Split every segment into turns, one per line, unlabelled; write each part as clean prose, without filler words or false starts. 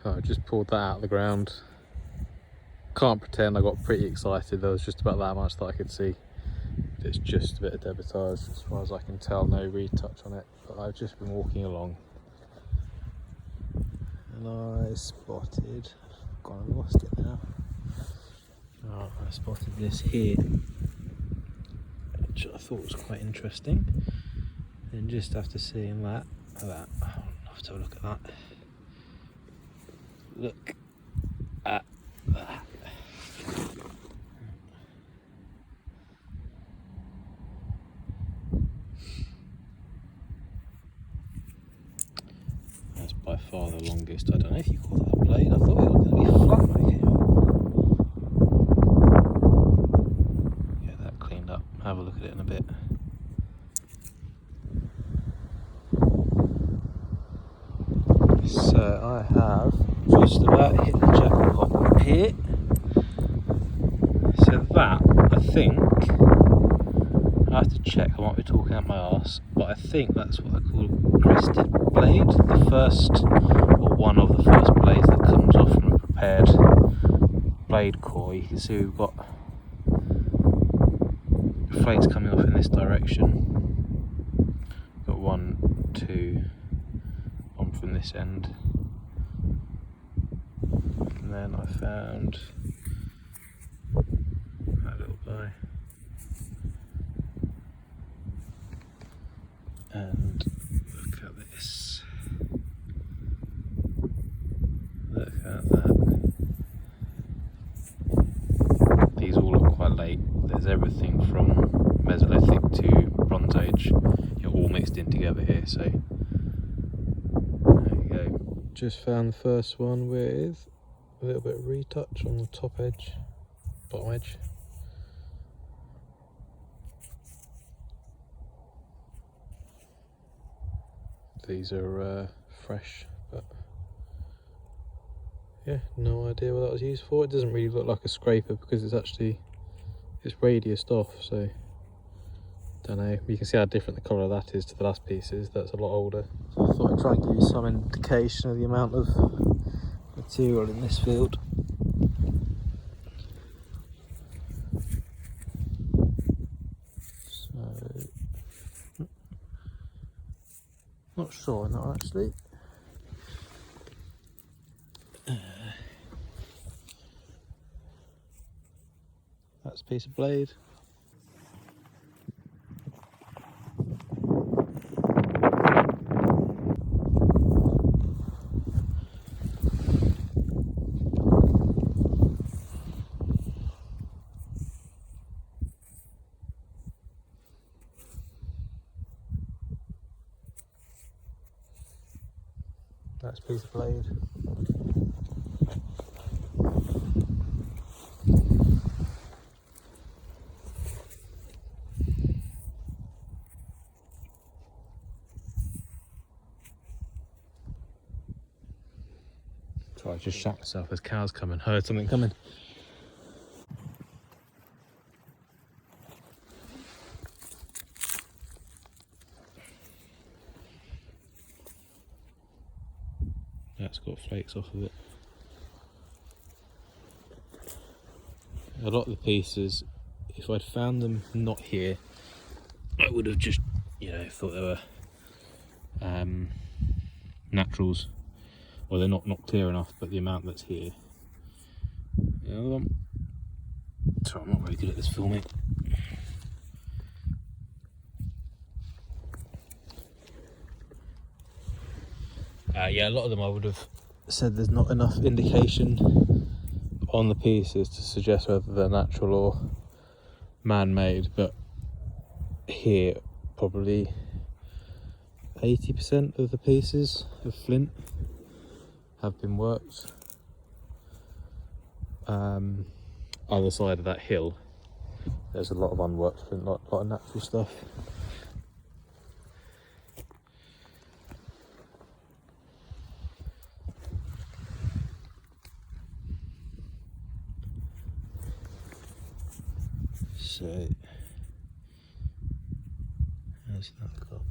So I just pulled that out of the ground. Can't pretend I got pretty excited. There was just about that much that I could see. It's just a bit of debitage as far as I can tell, no retouch on it. But I've just been walking along and I spotted, God, I lost it now. Oh, I spotted this here, which I thought was quite interesting. And just after seeing that, I'll have to have a look at that. Look at that. That's by far the longest. I don't know if you call that a blade. I thought it was going to be flat when it came up. Get that cleaned up. Have a look at it in a bit. So I have just about hit the jackpot here. So that, I think, I have to check, I might be talking out my arse, but I think that's what I call a crested blade. The first, or one of the first blades that comes off from a prepared blade core. You can see we've got flakes coming off in this direction. Got 1, 2, one from this end. And then I found that little guy. And look at this. Look at that. These all look quite late. There's everything from Mesolithic to Bronze Age. You're all mixed in together here, so there you go. Just found the first one with a little bit of retouch on the top edge, bottom edge. These are fresh, but yeah, no idea what that was used for. It doesn't really look like a scraper because it's radiused off, so don't know. You can see how different the colour of that is to the last pieces. That's a lot older. So I thought I'd try and give you some indication of the amount of material in this field. So, not sure on that actually. That's a piece of blade. That's a piece of blade. So I just shot myself as cows coming, heard something coming. That's got flakes off of it. A lot of the pieces, if I'd found them not here, I would have just, thought they were naturals. Well, they're not clear enough, but the amount that's here. The other one. Sorry, I'm not very good at this filming. Yeah, a lot of them I would have said there's not enough indication on the pieces to suggest whether they're natural or man-made, but here probably 80% of the pieces of flint have been worked. Other side of that hill, there's a lot of unworked flint, a lot of natural stuff. So, how's that got?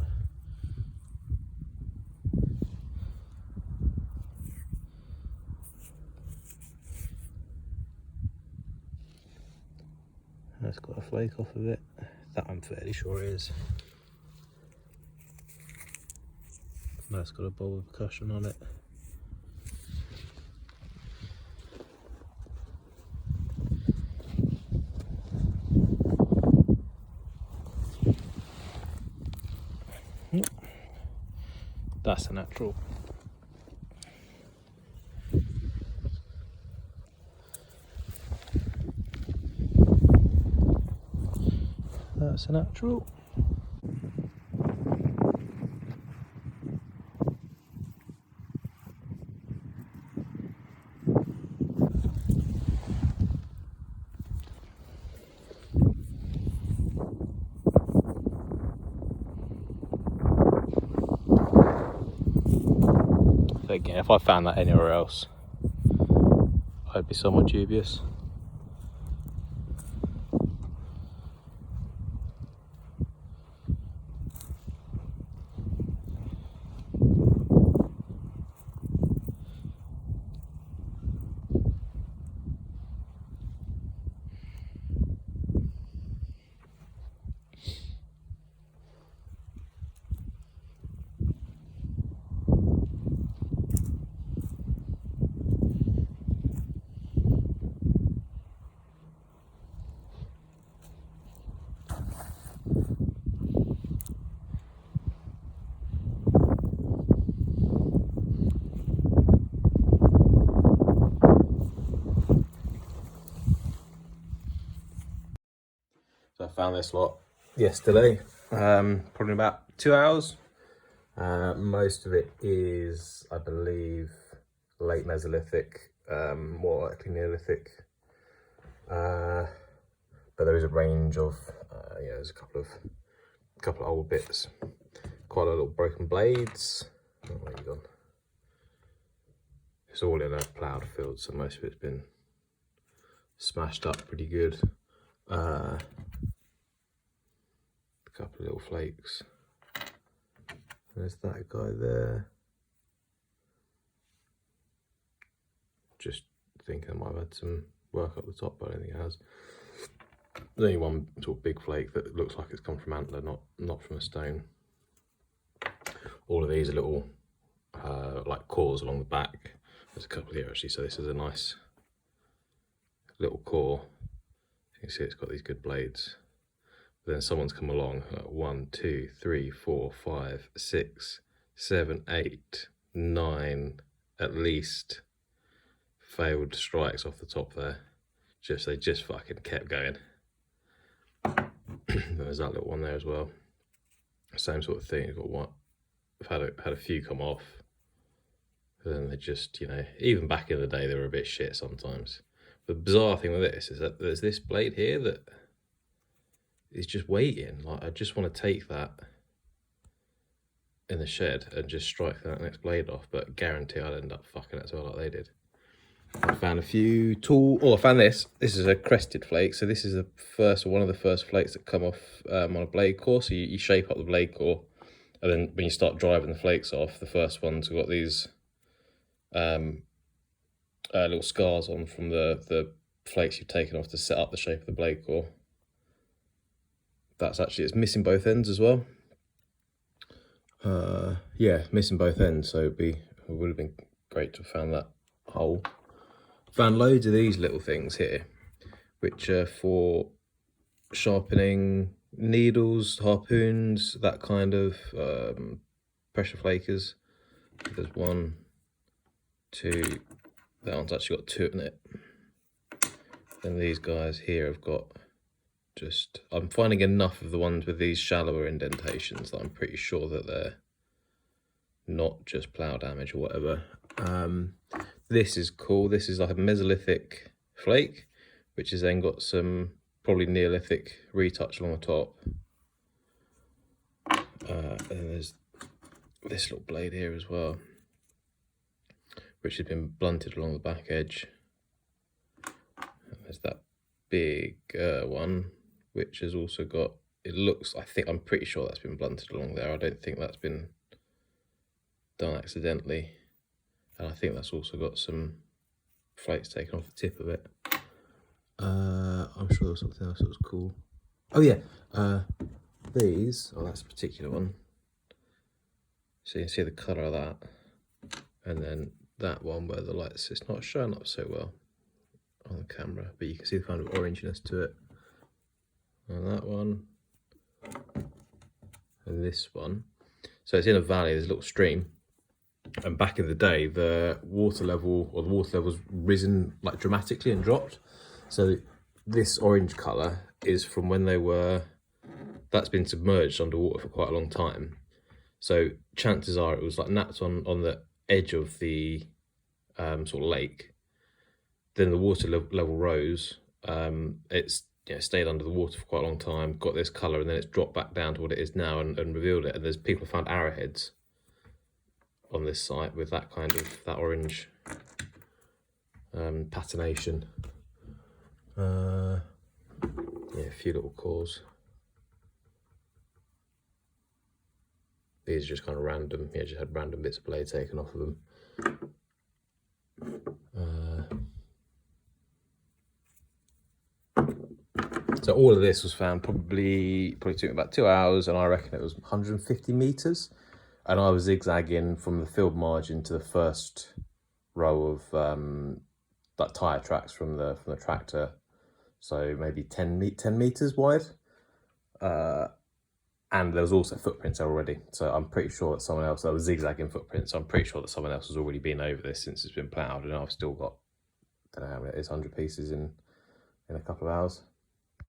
That's got a flake off of it. That I'm fairly sure it is. That's got a bowl of percussion on it. That's a natural. That's a natural. So again, if I found that anywhere else, I'd be somewhat dubious. So I found this lot yesterday, probably about 2 hours. Most of it is, I believe, late Mesolithic, more likely Neolithic. But there is a range of, yeah, there's a couple of old bits, quite a lot of broken blades. Oh, where you gone? It's all in a ploughed field, so most of it's been smashed up pretty good. A couple of little flakes. There's that guy there. Just thinking I might have had some work up the top, but I don't think it has. There's only one sort of big flake that looks like it's come from antler, not from a stone. All of these are little like cores along the back. There's a couple here actually, so this is a nice little core. You can see it's got these good blades. But then someone's come along, 1, 2, 3, 4, 5, 6, 7, 8, 9, at least failed strikes off the top there. They just fucking kept going. There's that little one there as well. Same sort of thing. You've got one. I've had a few come off, and then they just, you know, even back in the day they were a bit shit sometimes. The bizarre thing with this is that there's this blade here that is just waiting. Like, I just want to take that in the shed and just strike that next blade off, but guarantee I'd end up fucking it as well like they did. I found a few I found this. This is a crested flake. So this is one of the first flakes that come off on a blade core. So you shape up the blade core, and then when you start driving the flakes off, the first ones have got these little scars on from the flakes you've taken off to set up the shape of the blade core. It's missing both ends as well. Yeah, missing both ends, so it would have been great to have found that hole. Found loads of these little things here, which are for sharpening needles, harpoons, that kind of pressure flakers. There's 1, 2, that one's actually got 2 in it. Then these guys here have got I'm finding enough of the ones with these shallower indentations that I'm pretty sure that they're not just plough damage or whatever. This is cool. This is like a Mesolithic flake, which has then got some probably Neolithic retouch along the top. And there's this little blade here as well, which has been blunted along the back edge. And there's that big one, which has also got, I'm pretty sure that's been blunted along there. I don't think that's been done accidentally. And I think that's also got some flakes taken off the tip of it. I'm sure there was something else that was cool. Oh yeah, these, oh that's a particular one. So you can see the colour of that. And then that one where the lights, it's not showing up so well on the camera, but you can see the kind of orangeness to it. And that one. And this one. So it's in a valley, there's a little stream. And back in the day, the water level's risen like dramatically and dropped. So this orange colour is from when that's been submerged underwater for quite a long time. So chances are it was like napped on the edge of the sort of lake. Then the water level rose. It's stayed under the water for quite a long time, got this colour, and then it's dropped back down to what it is now and revealed it. And there's people found arrowheads on this site with that kind of, that orange patination. Yeah, a few little cores. These are just kind of random. Yeah, just had random bits of blade taken off of them. So all of this was found probably took me about 2 hours, and I reckon it was 150 meters. And I was zigzagging from the field margin to the first row of like tire tracks from the tractor, so maybe 10 meters wide. And there was also footprints already, so I'm pretty sure that someone else, that was zigzagging footprints, so I'm pretty sure that someone else has already been over this since it's been ploughed, and I've still got, I don't know how many it is, 100 pieces in a couple of hours.